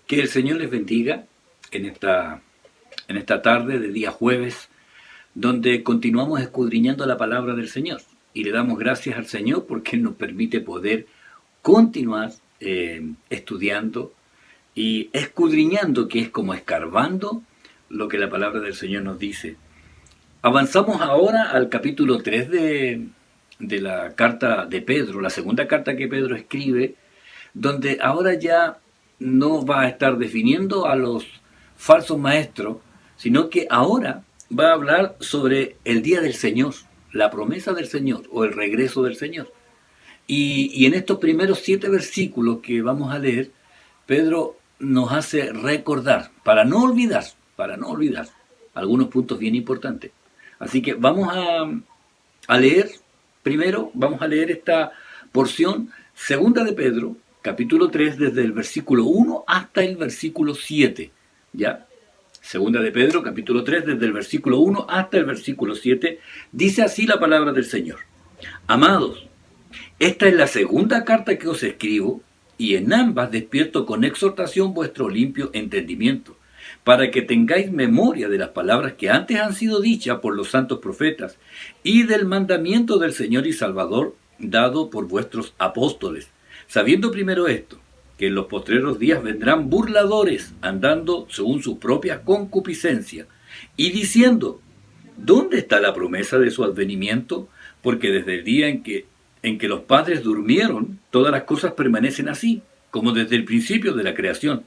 Que el Señor les bendiga en esta tarde de día jueves, donde continuamos escudriñando la palabra del Señor. Y le damos gracias al Señor porque Él nos permite poder continuar estudiando y escudriñando, que es como escarbando lo que la palabra del Señor nos dice. Avanzamos ahora al capítulo 3 de la carta de Pedro, la segunda carta que Pedro escribe, donde ahora ya no va a estar definiendo a los falsos maestros, sino que ahora va a hablar sobre el día del Señor, la promesa del Señor o el regreso del Señor. Y en estos primeros 7 versículos que vamos a leer, Pedro nos hace recordar, para no olvidar algunos puntos bien importantes. Así que vamos a leer, primero vamos a leer esta porción, segunda de Pedro, capítulo 3, desde el versículo 1 hasta el versículo 7, ¿ya? Segunda de Pedro, capítulo 3, desde el versículo 1 hasta el versículo 7, dice así la palabra del Señor. Amados, esta es la segunda carta que os escribo, y en ambas despierto con exhortación vuestro limpio entendimiento, para que tengáis memoria de las palabras que antes han sido dichas por los santos profetas, y del mandamiento del Señor y Salvador dado por vuestros apóstoles, sabiendo primero esto, que en los postreros días vendrán burladores, andando según su propia concupiscencia, y diciendo, ¿dónde está la promesa de su advenimiento? Porque desde el día en que los padres durmieron, todas las cosas permanecen así, como desde el principio de la creación.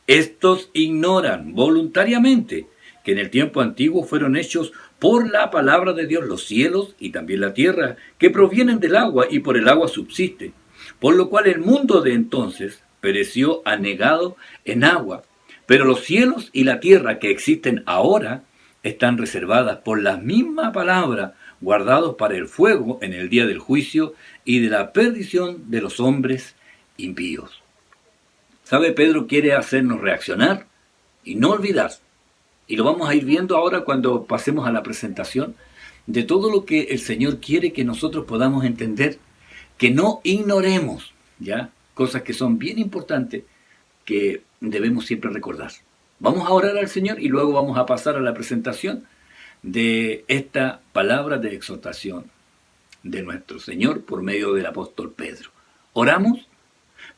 Estos ignoran voluntariamente que en el tiempo antiguo fueron hechos por la palabra de Dios los cielos y también la tierra, que provienen del agua y por el agua subsiste, por lo cual el mundo de entonces pereció anegado en agua, pero los cielos y la tierra que existen ahora están reservadas por la misma palabra, guardados para el fuego en el día del juicio y de la perdición de los hombres impíos. ¿Sabe? Pedro quiere hacernos reaccionar y no olvidar. Y lo vamos a ir viendo ahora cuando pasemos a la presentación de todo lo que el Señor quiere que nosotros podamos entender, que no ignoremos, ¿ya? Cosas que son bien importantes que debemos siempre recordar. Vamos a orar al Señor y luego vamos a pasar a la presentación de esta palabra de exhortación de nuestro Señor por medio del apóstol Pedro. Oramos.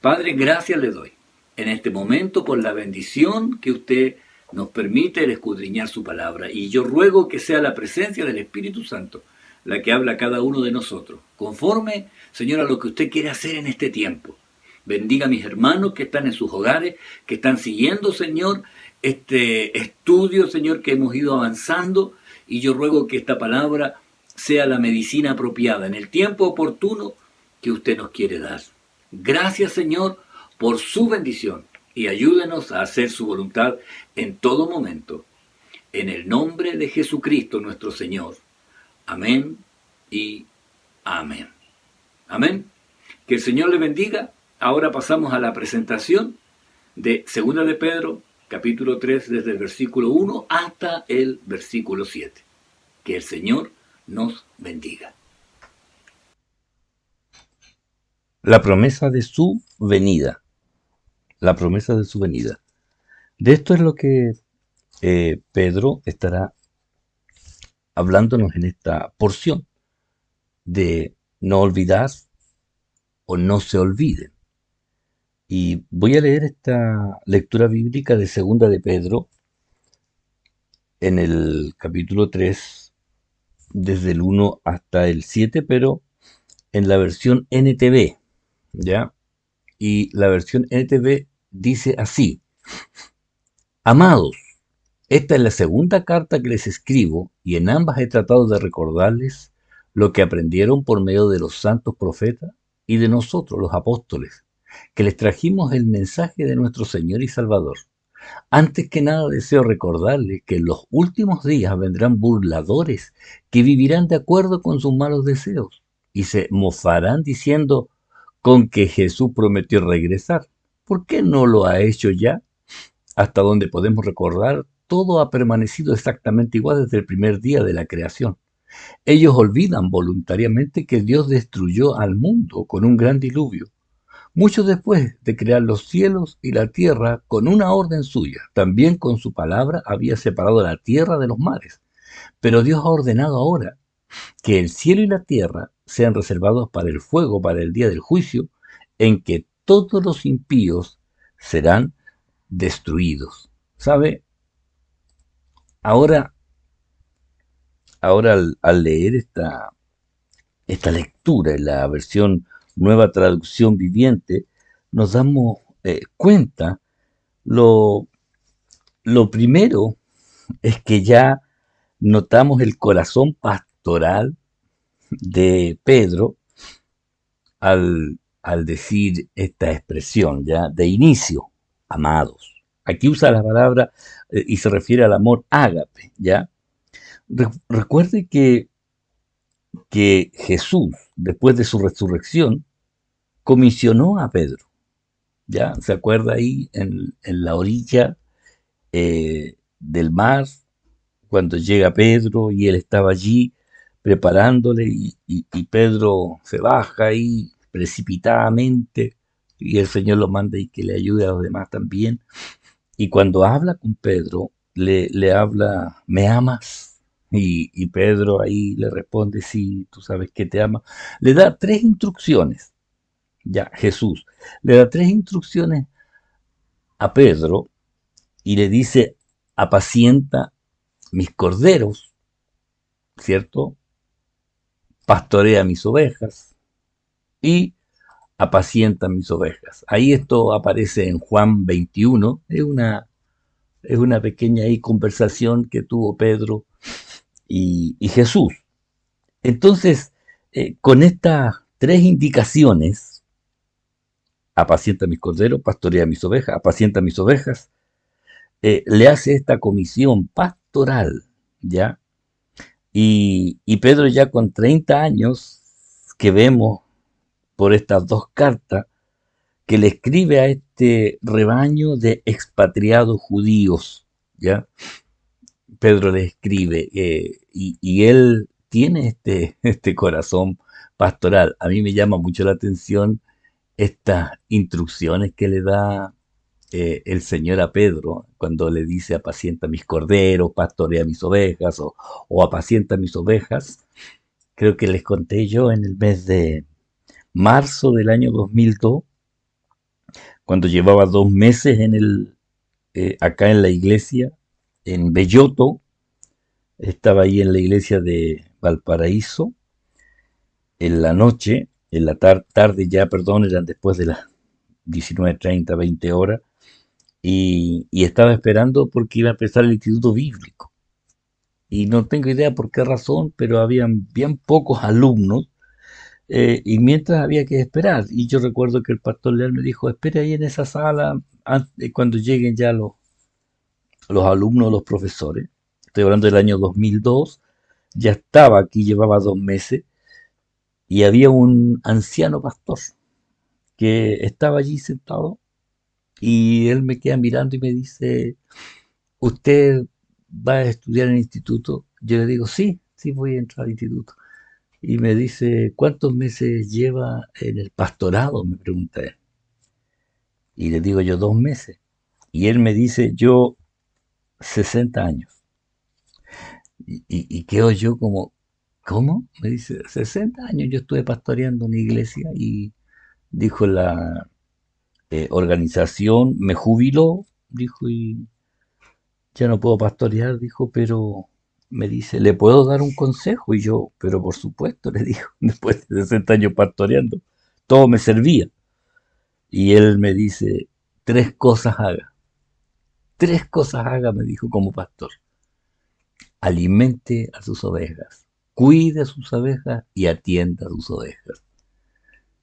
Padre, gracias le doy en este momento por la bendición que usted nos permite el escudriñar su palabra. Y yo ruego que sea la presencia del Espíritu Santo la que habla a cada uno de nosotros, conforme, Señor, a lo que usted quiere hacer en este tiempo. Bendiga a mis hermanos que están en sus hogares, que están siguiendo, Señor, este estudio, Señor, que hemos ido avanzando. Y yo ruego que esta palabra sea la medicina apropiada en el tiempo oportuno que usted nos quiere dar. Gracias, Señor, por su bendición y ayúdenos a hacer su voluntad en todo momento. En el nombre de Jesucristo nuestro Señor. Amén y amén. Amén. Que el Señor le bendiga. Ahora pasamos a la presentación de Segunda de Pedro, capítulo 3, desde el versículo 1 hasta el versículo 7. Que el Señor nos bendiga. La promesa de su venida. La promesa de su venida. De esto es lo que Pedro estará hablándonos en esta porción, de no olvidar o no se olviden. Y voy a leer esta lectura bíblica de Segunda de Pedro en el capítulo 3, desde el 1 hasta el 7, pero en la versión NTV, ¿ya? Y la versión NTV dice así: Amados, esta es la segunda carta que les escribo, y en ambas he tratado de recordarles lo que aprendieron por medio de los santos profetas y de nosotros, los apóstoles, que les trajimos el mensaje de nuestro Señor y Salvador. Antes que nada deseo recordarles que en los últimos días vendrán burladores que vivirán de acuerdo con sus malos deseos y se mofarán diciendo: con que Jesús prometió regresar, ¿por qué no lo ha hecho ya? Hasta donde podemos recordar, todo ha permanecido exactamente igual desde el primer día de la creación. Ellos olvidan voluntariamente que Dios destruyó al mundo con un gran diluvio. mucho después de crear los cielos y la tierra con una orden suya. También con su palabra había separado la tierra de los mares. Pero Dios ha ordenado ahora que el cielo y la tierra sean reservados para el fuego, para el día del juicio, en que todos los impíos serán destruidos. ¿Sabe? Ahora, ahora al leer esta lectura en la versión Nueva Traducción Viviente, nos damos cuenta, lo, lo primero es que ya notamos el corazón pastoral de Pedro al decir esta expresión, ya, de inicio, amados. Aquí usa la palabra y se refiere al amor ágape, ¿ya? Recuerde que Jesús, después de su resurrección, comisionó a Pedro, ¿ya? ¿Se acuerda ahí en la orilla del mar, cuando llega Pedro y él estaba allí preparándole y Pedro se baja ahí precipitadamente y el Señor lo manda y que le ayude a los demás también? Y cuando habla con Pedro, le habla, ¿me amas? Y Pedro ahí le responde, sí, tú sabes que te ama. Le da tres instrucciones, ya, Jesús. Le da tres instrucciones a Pedro y le dice, apacienta mis corderos, ¿cierto? Pastorea mis ovejas y apacienta mis ovejas. Ahí esto aparece en Juan 21, es una pequeña ahí conversación que tuvo Pedro y Jesús. Entonces, con estas tres indicaciones, apacienta mis corderos, pastorea mis ovejas, apacienta mis ovejas, le hace esta comisión pastoral, ¿ya? Y Pedro ya con 30 años, que vemos por estas dos cartas, que le escribe a este rebaño de expatriados judíos, ¿ya? Pedro le escribe y él tiene este corazón pastoral. A mí me llama mucho la atención estas instrucciones que le da el Señor a Pedro cuando le dice apacienta mis corderos, pastorea mis ovejas o apacienta mis ovejas. Creo que les conté yo en el mes de marzo del año 2002, cuando llevaba 2 meses acá en la iglesia, en Belloto. Estaba ahí en la iglesia de Valparaíso, en la noche, en la tarde ya, perdón, eran después de las 19:30, 20 horas, y estaba esperando porque iba a empezar el instituto bíblico. Y no tengo idea por qué razón, pero habían bien pocos alumnos, y mientras había que esperar. Y yo recuerdo que el pastor Leal me dijo, espere ahí en esa sala cuando lleguen ya los alumnos, los profesores. Estoy hablando del año 2002, ya estaba aquí, llevaba 2 meses, y había un anciano pastor que estaba allí sentado y él me queda mirando y me dice, ¿usted va a estudiar en el instituto? Yo le digo, sí, sí voy a entrar al instituto. Y me dice, ¿cuántos meses lleva en el pastorado? Me pregunta él. Y le digo yo, 2 meses. Y él me dice, yo 60 años. Y quedo yo como, ¿cómo? Me dice, 60 años yo estuve pastoreando una iglesia y dijo la organización, me jubiló, dijo, y ya no puedo pastorear, dijo, pero me dice, ¿le puedo dar un consejo? Y yo, pero por supuesto, le dijo, después de 60 años pastoreando, todo me servía. Y él me dice, tres cosas haga, me dijo como pastor. Alimente a sus ovejas, cuide a sus ovejas y atienda a sus ovejas.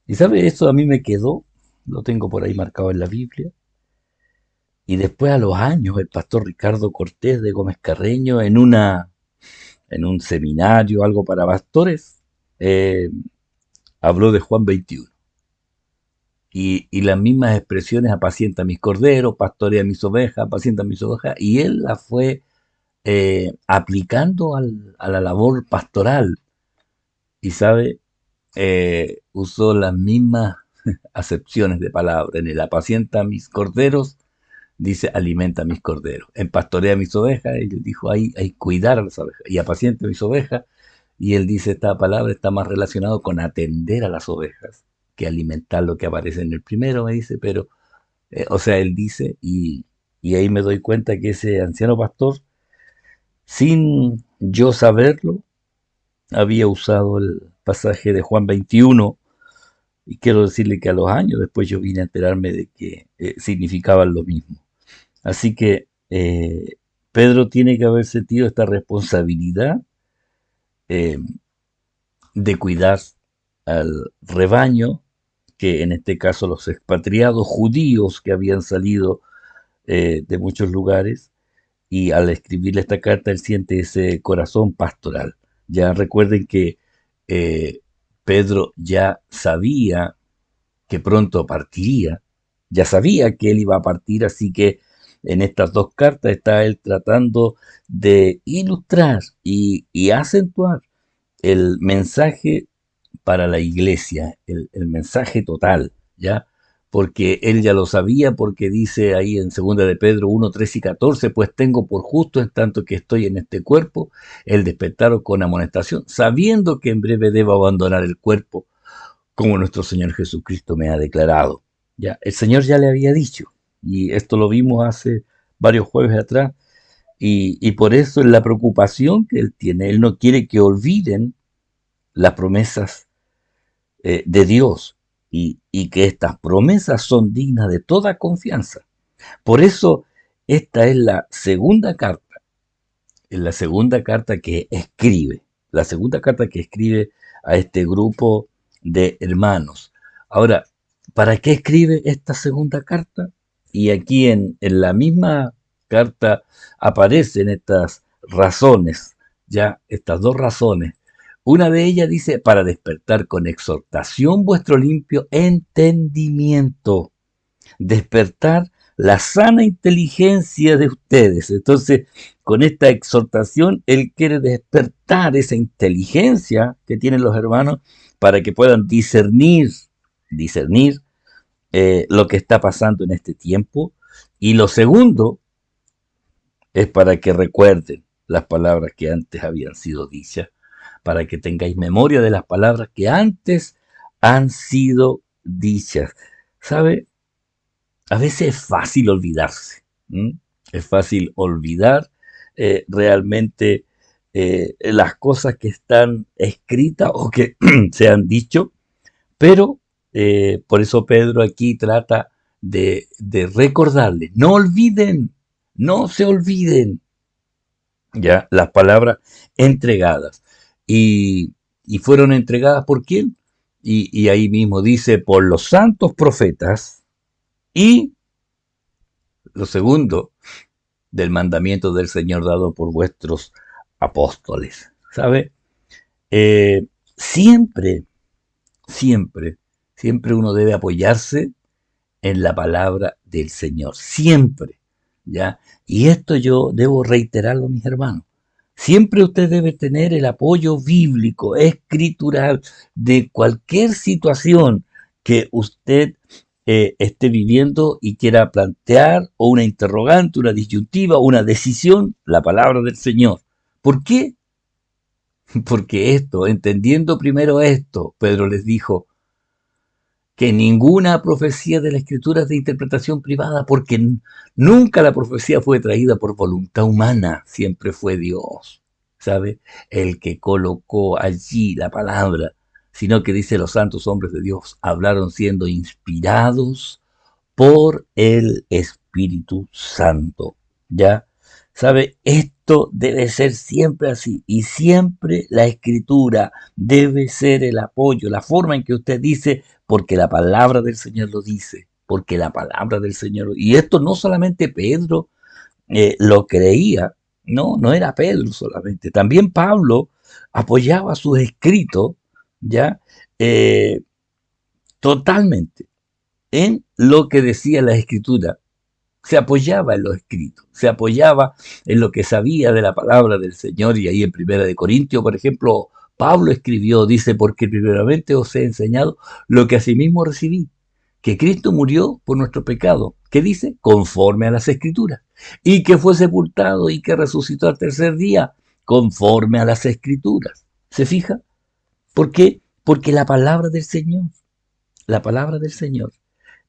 Y sabe, eso a mí me quedó, lo tengo por ahí marcado en la Biblia. Y después a los años, el pastor Ricardo Cortés de Gómez Carreño, en un seminario, algo para pastores, eh, habló de Juan 21. Y las mismas expresiones, apacienta mis corderos, pastorea mis ovejas, apacienta mis ovejas, y él las fue aplicando a la labor pastoral. Y sabe, usó las mismas acepciones de palabra. En el apacienta mis corderos, dice alimenta mis corderos. En pastorea mis ovejas, él dijo hay cuidar a las ovejas. Y apacienta mis ovejas, y él dice esta palabra está más relacionado con atender a las ovejas que alimentar lo que aparece en el primero, me dice, pero, o sea, él dice, y ahí me doy cuenta que ese anciano pastor, sin yo saberlo, había usado el pasaje de Juan 21, y quiero decirle que a los años después yo vine a enterarme de que significaban lo mismo. Así que Pedro tiene que haber sentido esta responsabilidad eh, de cuidar al rebaño, que en este caso los expatriados judíos que habían salido de muchos lugares, y al escribirle esta carta él siente ese corazón pastoral. Ya recuerden que eh, Pedro ya sabía que pronto partiría, ya sabía que él iba a partir, así que en estas dos cartas está él tratando de ilustrar y acentuar el mensaje para la iglesia, el mensaje total, ¿ya? Porque él ya lo sabía, porque dice ahí en 2 de Pedro 1, 13 y 14, pues tengo por justo en tanto que estoy en este cuerpo, el despertaros con amonestación, sabiendo que en breve debo abandonar el cuerpo, como nuestro Señor Jesucristo me ha declarado. Ya, el Señor ya le había dicho, y esto lo vimos hace varios jueves atrás, y por eso es la preocupación que él tiene. Él no quiere que olviden las promesas de Dios y que estas promesas son dignas de toda confianza. Por eso esta es la segunda carta que escribe, la segunda carta que escribe a este grupo de hermanos. Ahora, ¿para qué escribe esta segunda carta? Y aquí en la misma carta aparecen estas razones, ya estas dos razones. Una de ellas dice, para despertar con exhortación vuestro limpio entendimiento, despertar la sana inteligencia de ustedes. Entonces, con esta exhortación, Él quiere despertar esa inteligencia que tienen los hermanos para que puedan discernir lo que está pasando en este tiempo. Y lo segundo es para que recuerden las palabras que antes habían sido dichas, para que tengáis memoria de las palabras que antes han sido dichas. ¿Sabe? A veces es fácil olvidarse. ¿M? Es fácil olvidar realmente las cosas que están escritas o que se han dicho, pero por eso Pedro aquí trata de recordarles, no olviden, no se olviden ya las palabras entregadas. Y fueron entregadas por quién? Y ahí mismo dice, por los santos profetas y lo segundo, del mandamiento del Señor dado por vuestros apóstoles. ¿Sabe? Siempre, siempre, siempre uno debe apoyarse en la palabra del Señor. Siempre. ¿Ya? Y esto yo debo reiterarlo, mis hermanos. Siempre usted debe tener el apoyo bíblico, escritural, de cualquier situación que usted esté viviendo y quiera plantear, o una interrogante, una disyuntiva, una decisión, la palabra del Señor. ¿Por qué? Porque esto, entendiendo primero esto, Pedro les dijo que ninguna profecía de la Escritura es de interpretación privada, porque nunca la profecía fue traída por voluntad humana, siempre fue Dios, ¿sabe? El que colocó allí la palabra, sino que dice los santos hombres de Dios, hablaron siendo inspirados por el Espíritu Santo. ¿Ya? ¿Sabe? Esto debe ser siempre así, y siempre la escritura debe ser el apoyo, la forma en que usted dice, porque la palabra del Señor lo dice, porque la palabra del Señor. Y esto no solamente Pedro lo creía, no, no era Pedro solamente, también Pablo apoyaba sus escritos, ¿ya? Eh, Totalmente en lo que decía la escritura, se apoyaba en los escritos, se apoyaba en lo que sabía de la palabra del Señor. Y ahí en 1 Corintios, por ejemplo, Pablo escribió, dice, porque primeramente os he enseñado lo que asimismo recibí, que Cristo murió por nuestro pecado. ¿Qué dice? Conforme a las Escrituras. Y que fue sepultado y que resucitó al tercer día, conforme a las Escrituras. ¿Se fija? ¿Por qué? Porque la palabra del Señor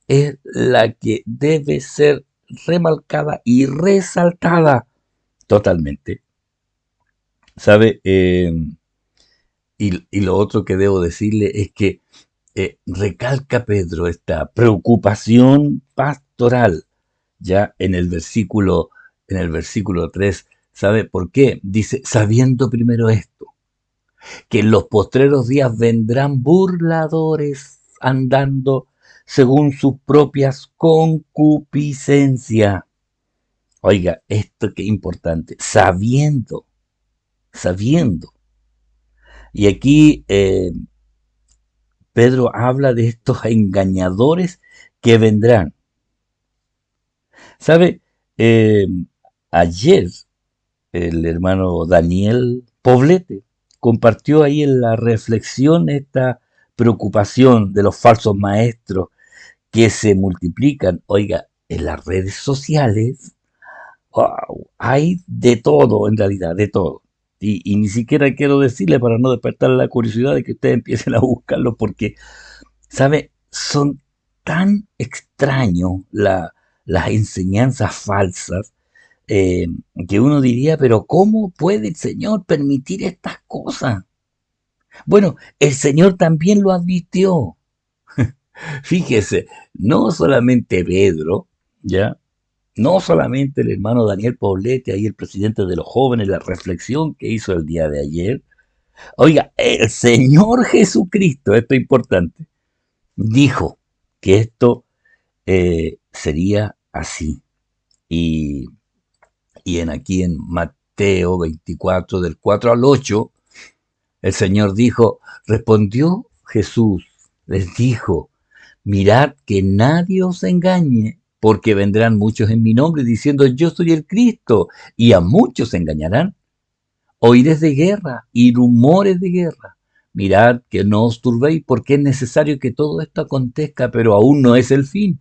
es la que debe ser remarcada y resaltada totalmente. ¿Sabe? Y lo otro que debo decirle es que recalca Pedro esta preocupación pastoral ya en el versículo 3. ¿Sabe por qué? Dice, sabiendo primero esto, que en los postreros días vendrán burladores andando según sus propias concupiscencias. Oiga, esto que importante, sabiendo. Y aquí Pedro habla de estos engañadores que vendrán. ¿Sabe? Eh, Ayer el hermano Daniel Poblete compartió ahí en la reflexión esta preocupación de los falsos maestros que se multiplican. Oiga, en las redes sociales, wow, hay de todo en realidad, de todo. Y ni siquiera quiero decirle para no despertar la curiosidad de que ustedes empiecen a buscarlo porque, ¿sabe? Son tan extraños las enseñanzas falsas eh, que uno diría, pero ¿cómo puede el Señor permitir estas cosas? Bueno, el Señor también lo advirtió. Fíjese, no solamente Pedro, ¿ya? No solamente el hermano Daniel Poblete, ahí el presidente de los jóvenes, la reflexión que hizo el día de ayer. Oiga, el Señor Jesucristo, esto es importante, dijo que esto sería así. Y, aquí en Mateo 24, del 4 al 8, el Señor dijo, respondió Jesús, les dijo, mirad que nadie os engañe, porque vendrán muchos en mi nombre diciendo yo soy el Cristo, y a muchos engañarán. Oiréis de guerra y rumores de guerra. Mirad que no os turbéis, porque es necesario que todo esto acontezca, pero aún no es el fin.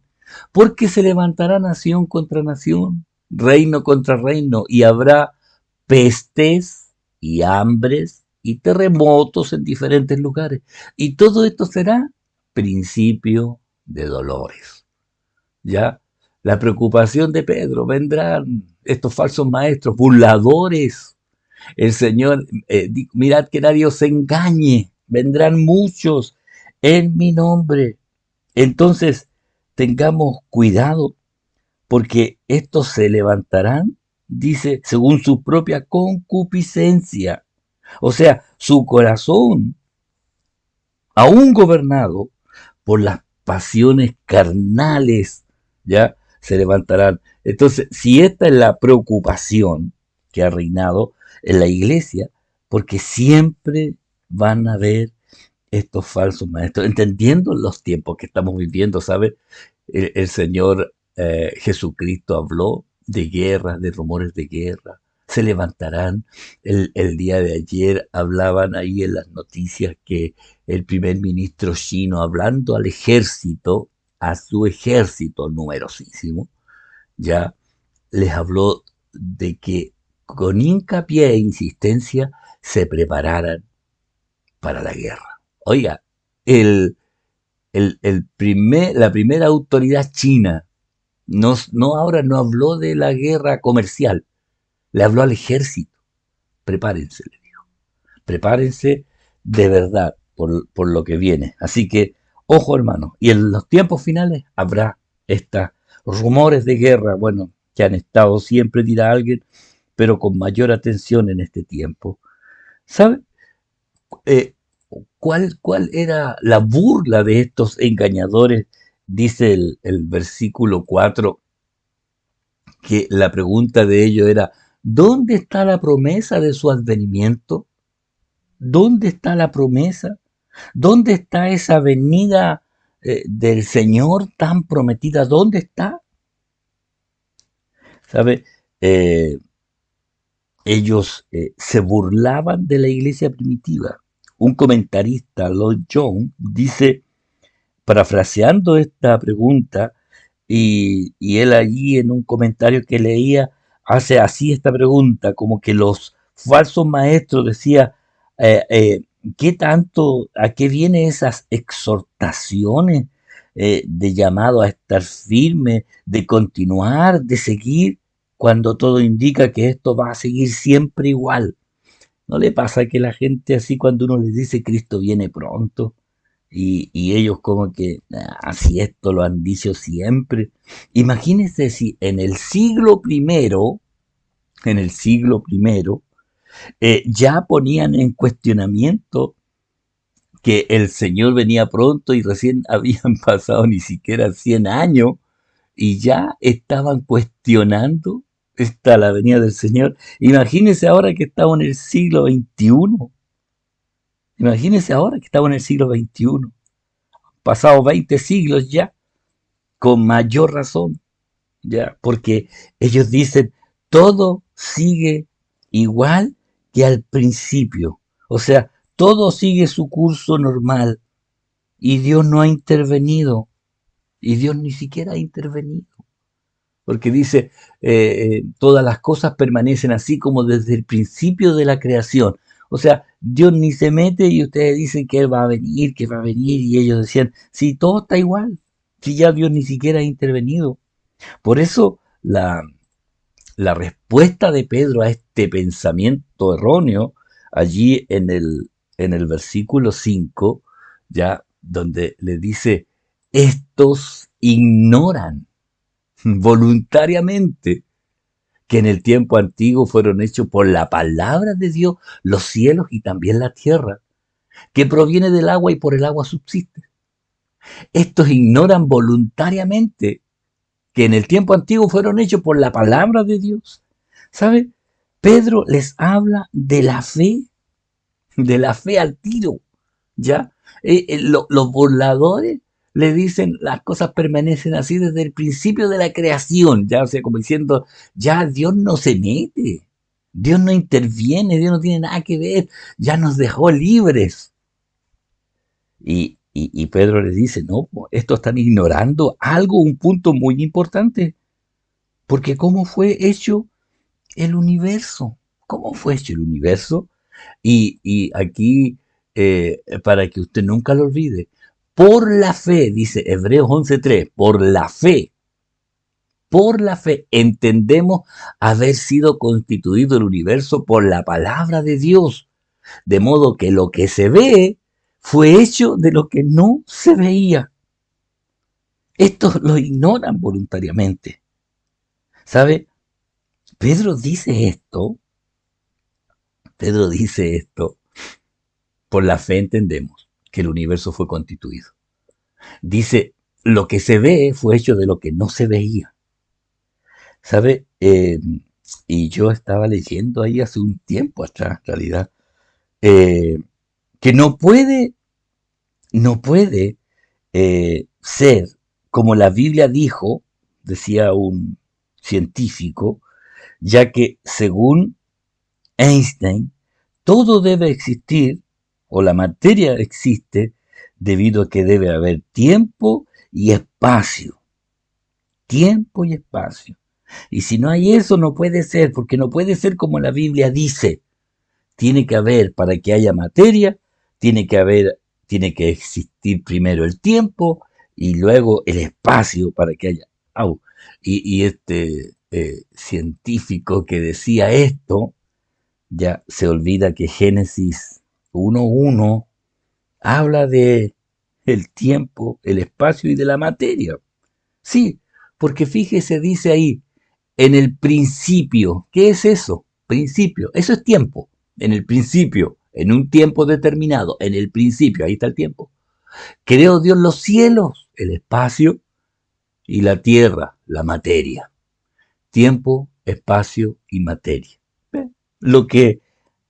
Porque se levantará nación contra nación, reino contra reino, y habrá pestes y hambres y terremotos en diferentes lugares. Y todo esto será principio de dolores. ¿Ya? La preocupación de Pedro, vendrán estos falsos maestros, burladores. El Señor, mirad que nadie os engañe, vendrán muchos en mi nombre. Entonces, tengamos cuidado porque estos se levantarán, dice, según su propia concupiscencia. O sea, su corazón, aún gobernado por las pasiones carnales, ya se levantarán. Entonces, si esta es la preocupación que ha reinado en la iglesia, porque siempre van a haber estos falsos maestros, entendiendo los tiempos que estamos viviendo, ¿sabe? El Señor Jesucristo habló de guerras, de rumores de guerra. Se levantarán. El día de ayer hablaban ahí en las noticias que el primer ministro chino, hablando al ejército, a su ejército numerosísimo, ya les habló de que con hincapié e insistencia se prepararan para la guerra. Oiga, el, la primera autoridad china no ahora no habló de la guerra comercial, le habló al ejército. Prepárense, le dijo. Prepárense de verdad por lo que viene. Así que, ojo hermano, y en los tiempos finales habrá estos rumores de guerra, bueno, que han estado siempre, dirá alguien, pero con mayor atención en este tiempo. ¿Sabe? Eh, ¿Cuál era la burla de estos engañadores? Dice el versículo 4 que la pregunta de ellos era, ¿dónde está la promesa de su advenimiento? ¿Dónde está la promesa? ¿Dónde está esa venida del Señor tan prometida? ¿Dónde está? ¿Sabe? Eh, Ellos se burlaban de la iglesia primitiva. un comentarista, Lloyd Jones, dice, parafraseando esta pregunta, y él allí en un comentario que leía hace así esta pregunta, como que los falsos maestros decía, ¿qué tanto, a qué vienen esas exhortaciones de llamado a estar firme, de continuar, de seguir, cuando todo indica que esto va a seguir siempre igual? ¿No le pasa que la gente así cuando uno les dice Cristo viene pronto? Y ellos como que así esto lo han dicho siempre. Imagínense si en el siglo primero, ya ponían en cuestionamiento que el Señor venía pronto y recién habían pasado ni siquiera 100 años y ya estaban cuestionando la venida del Señor. Imagínense ahora que estamos en el siglo XXI. Imagínense ahora que estamos en el siglo XXI. Pasados 20 siglos ya, con mayor razón, ya, porque ellos dicen, todo sigue igual que al principio. O sea, todo sigue su curso normal y Dios no ha intervenido. Y Dios ni siquiera ha intervenido. Porque dice, todas las cosas permanecen así como desde el principio de la creación. O sea, Dios ni se mete y ustedes dicen que Él va a venir, que va a venir, y ellos decían, sí, todo está igual, si ya Dios ni siquiera ha intervenido. Por eso la respuesta de Pedro a este pensamiento erróneo, allí en el versículo 5 ya donde le dice, estos ignoran voluntariamente que en el tiempo antiguo fueron hechos por la palabra de Dios los cielos y también la tierra, que proviene del agua y por el agua subsiste. Estos ignoran voluntariamente que en el tiempo antiguo fueron hechos por la palabra de Dios. ¿Sabe? Pedro les habla de la fe al tiro, ¿ya? Los burladores le dicen las cosas permanecen así desde el principio de la creación, ya, o sea, como diciendo, ya Dios no se mete, Dios no interviene, Dios no tiene nada que ver, ya nos dejó libres. Y Pedro les dice, no, esto están ignorando algo, un punto muy importante, porque ¿cómo fue hecho el universo? ¿Cómo fue hecho el universo? Y aquí, para que usted nunca lo olvide, por la fe, dice Hebreos 11:3, por la fe entendemos haber sido constituido el universo por la palabra de Dios, de modo que lo que se ve fue hecho de lo que no se veía. Estos lo ignoran voluntariamente. ¿Sabe? Pedro dice esto, Pedro dice esto, por la fe entendemos que el universo fue constituido. Dice, lo que se ve fue hecho de lo que no se veía. ¿Sabe? Y yo estaba leyendo ahí hace un tiempo atrás, en realidad, eh, que no puede ser como la Biblia dijo, decía un científico, ya que según Einstein, todo debe existir, o la materia existe, debido a que debe haber tiempo y espacio. Tiempo y espacio. Y si no hay eso, no puede ser, porque no puede ser como la Biblia dice. Tiene que haber, para que haya materia, tiene que haber, tiene que existir primero el tiempo y luego el espacio para que haya. Au. Y este científico que decía esto, ya se olvida que Génesis 1:1 habla de el tiempo, el espacio y de la materia. Sí, porque fíjese, dice ahí, en el principio. ¿Qué es eso? Principio. Eso es tiempo. En el principio, en un tiempo determinado, en el principio, ahí está el tiempo. Creó Dios los cielos, el espacio, y la tierra, la materia. Tiempo, espacio y materia. Lo que,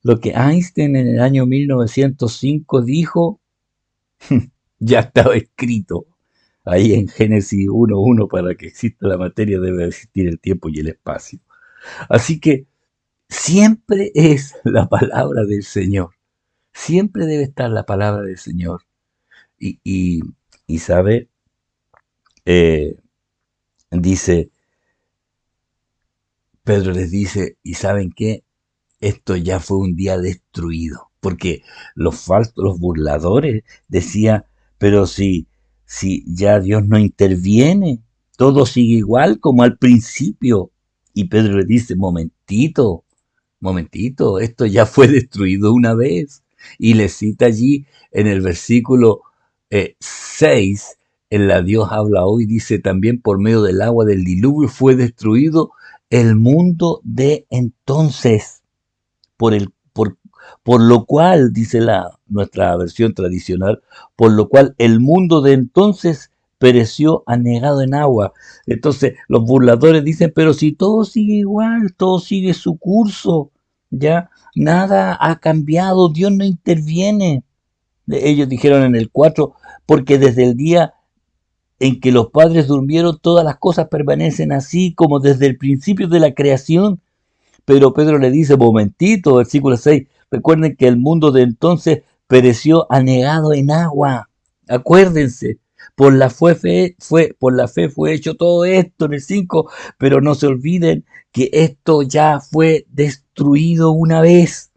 lo que Einstein en el año 1905 dijo, ya estaba escrito. Ahí en Génesis 1:1, para que exista la materia debe existir el tiempo y el espacio. Así que siempre es la palabra del Señor. Siempre debe estar la palabra del Señor. Y, y, y sabe, eh, dice, Pedro les dice, ¿y saben qué? Esto ya fue un día destruido, porque los burladores decían, pero si ya Dios no interviene, todo sigue igual como al principio. Y Pedro le dice, momentito, esto ya fue destruido una vez. Y le cita allí en el versículo 6, en la Dios habla hoy, dice también por medio del agua del diluvio fue destruido el mundo de entonces por el por lo cual dice nuestra versión tradicional, por lo cual el mundo de entonces pereció anegado en agua. Entonces los burladores dicen, pero si todo sigue igual, todo sigue su curso, ya nada ha cambiado, Dios no interviene. Ellos dijeron en el 4, porque desde el día en que los padres durmieron, todas las cosas permanecen así como desde el principio de la creación. Pero Pedro le dice, momentito, versículo 6, recuerden que el mundo de entonces pereció anegado en agua. Acuérdense, por la fe fue hecho todo esto en el 5, pero no se olviden que esto ya fue destruido una vez.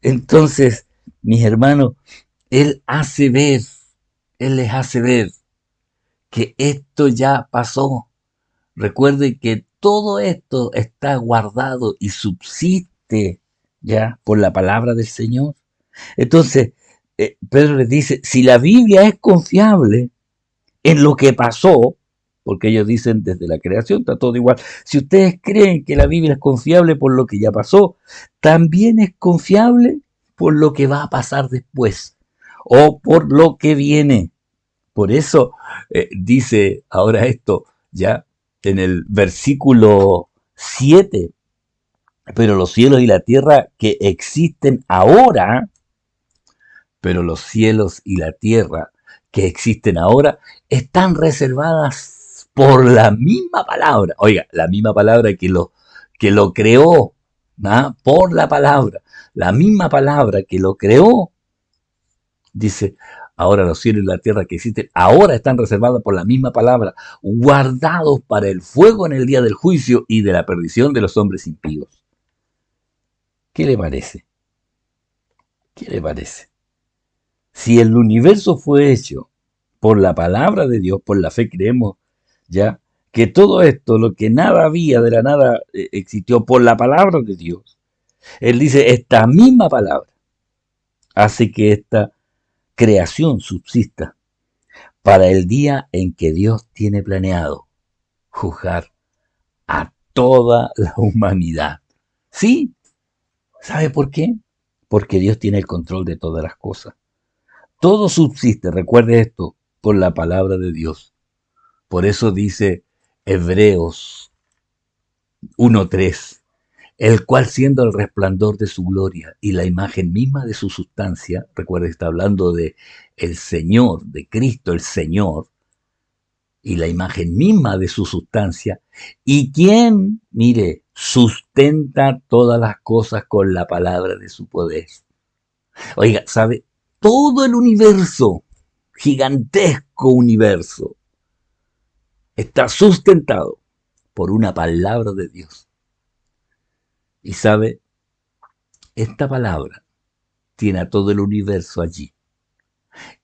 Entonces, mis hermanos, Él hace ver, Él les hace ver que esto ya pasó. Recuerde que todo esto está guardado y subsiste ya por la palabra del Señor. Entonces, Pedro les dice, si la Biblia es confiable en lo que pasó, porque ellos dicen desde la creación está todo igual, si ustedes creen que la Biblia es confiable por lo que ya pasó, también es confiable por lo que va a pasar después o por lo que viene. Por eso dice ahora esto, ya en el versículo 7, pero los cielos y la tierra que existen ahora, pero los cielos y la tierra que existen ahora están reservadas por la misma palabra. Oiga, la misma palabra que lo creó, ¿ah? Por la misma palabra que lo creó. Dice, ahora los cielos y la tierra que existen, ahora están reservados por la misma palabra, guardados para el fuego en el día del juicio y de la perdición de los hombres impíos. ¿Qué le parece? ¿Qué le parece? Si el universo fue hecho por la palabra de Dios, por la fe creemos ya, que todo esto, lo que nada había de la nada, existió por la palabra de Dios. Él dice, esta misma palabra hace que esta creación subsista para el día en que Dios tiene planeado juzgar a toda la humanidad. ¿Sí? ¿Sabe por qué? Porque Dios tiene el control de todas las cosas. Todo subsiste, recuerde esto, por la palabra de Dios. Por eso dice Hebreos 1:3, el cual siendo el resplandor de su gloria y la imagen misma de su sustancia, recuerde, está hablando de el Señor, de Cristo el Señor, y la imagen misma de su sustancia, y quien, mire, sustenta todas las cosas con la palabra de su poder. Oiga, ¿sabe? Todo el universo, gigantesco universo, está sustentado por una palabra de Dios. Y sabe, esta palabra tiene a todo el universo allí.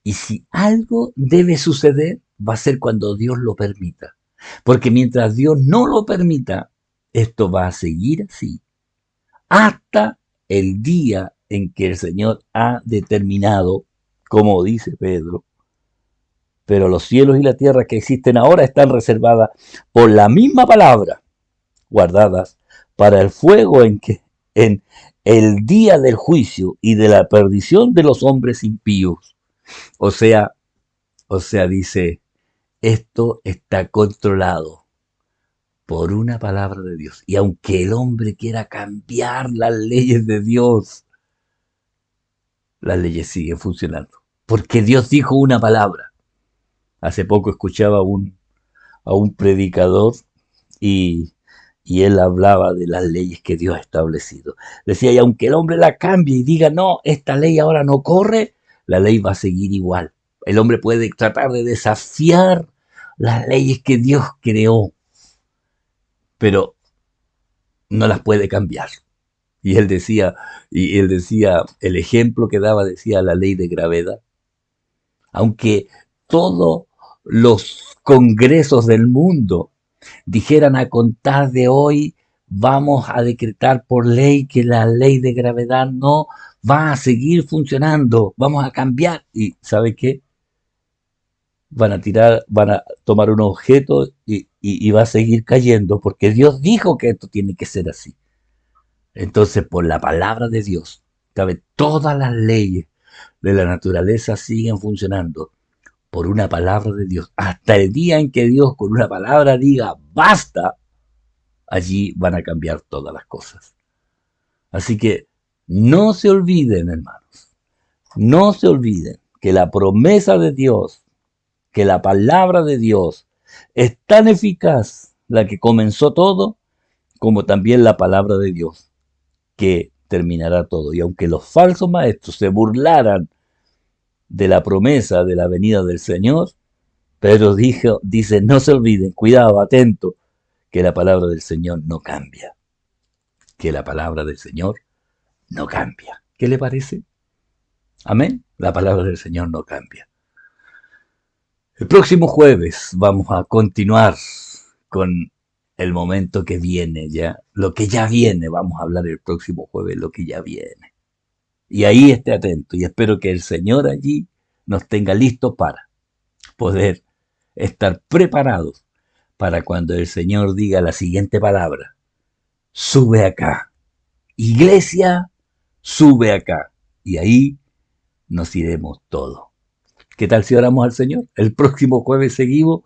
Y si algo debe suceder, va a ser cuando Dios lo permita. Porque mientras Dios no lo permita, esto va a seguir así hasta el día en que el Señor ha determinado, como dice Pedro, pero los cielos y la tierra que existen ahora están reservadas por la misma palabra, guardadas para el fuego en el día del juicio y de la perdición de los hombres impíos. O sea, dice, esto está controlado por una palabra de Dios. Y aunque el hombre quiera cambiar las leyes de Dios, las leyes siguen funcionando. Porque Dios dijo una palabra. Hace poco escuchaba a un predicador y, Y él hablaba de las leyes que Dios ha establecido. Decía, y aunque el hombre la cambie y diga, no, esta ley ahora no corre, la ley va a seguir igual. El hombre puede tratar de desafiar las leyes que Dios creó, pero no las puede cambiar. Y él decía, el ejemplo que daba decía la ley de gravedad. Aunque todos los congresos del mundo dijeran a contar de hoy, vamos a decretar por ley que la ley de gravedad no va a seguir funcionando, vamos a cambiar. ¿Y sabe qué? Van a tomar un objeto y va a seguir cayendo, porque Dios dijo que esto tiene que ser así. Entonces, por la palabra de Dios, ¿sabe? Todas las leyes de la naturaleza siguen funcionando por una palabra de Dios. Hasta el día en que Dios con una palabra diga basta, allí van a cambiar todas las cosas. Así que no se olviden, hermanos, no se olviden que la promesa de Dios, que la palabra de Dios es tan eficaz, la que comenzó todo, como también la palabra de Dios, que terminará todo. Y aunque los falsos maestros se burlaran de la promesa de la venida del Señor, Pedro dice, no se olviden, cuidado, atento, que la palabra del Señor no cambia. Que la palabra del Señor no cambia. ¿Qué le parece? Amén. La palabra del Señor no cambia. El próximo jueves vamos a continuar con el momento que viene ya. Lo que ya viene, vamos a hablar el próximo jueves, lo que ya viene. Y ahí esté atento y espero que el Señor allí nos tenga listos para poder estar preparados para cuando el Señor diga la siguiente palabra. Sube acá. Iglesia, sube acá. Y ahí nos iremos todos. ¿Qué tal si oramos al Señor? El próximo jueves seguimos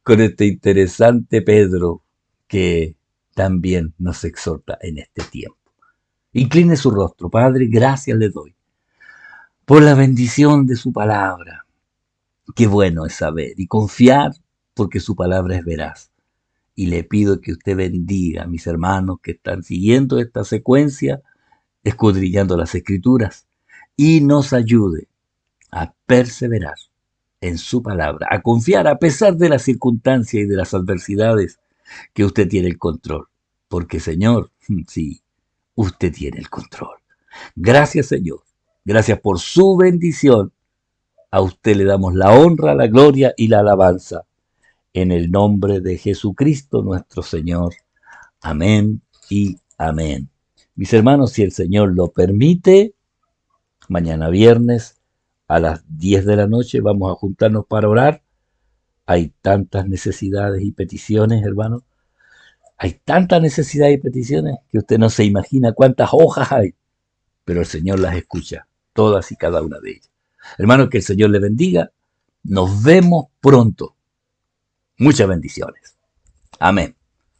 con este interesante Pedro que también nos exhorta en este tiempo. Incline su rostro. Padre, gracias le doy por la bendición de su palabra. Qué bueno es saber y confiar porque su palabra es veraz. Y le pido que usted bendiga a mis hermanos que están siguiendo esta secuencia, escudriñando las escrituras, y nos ayude a perseverar en su palabra, a confiar a pesar de las circunstancias y de las adversidades que usted tiene el control. Porque Señor, sí, usted tiene el control. Gracias Señor, gracias por su bendición. A usted le damos la honra, la gloria y la alabanza. En el nombre de Jesucristo nuestro Señor. Amén y amén. Mis hermanos, si el Señor lo permite, mañana viernes a las 10 de la noche vamos a juntarnos para orar. Hay tantas necesidades y peticiones, hermanos. Hay tantas necesidades y peticiones que usted no se imagina cuántas hojas hay, pero el Señor las escucha, todas y cada una de ellas. Hermanos, que el Señor le bendiga. Nos vemos pronto. Muchas bendiciones. Amén.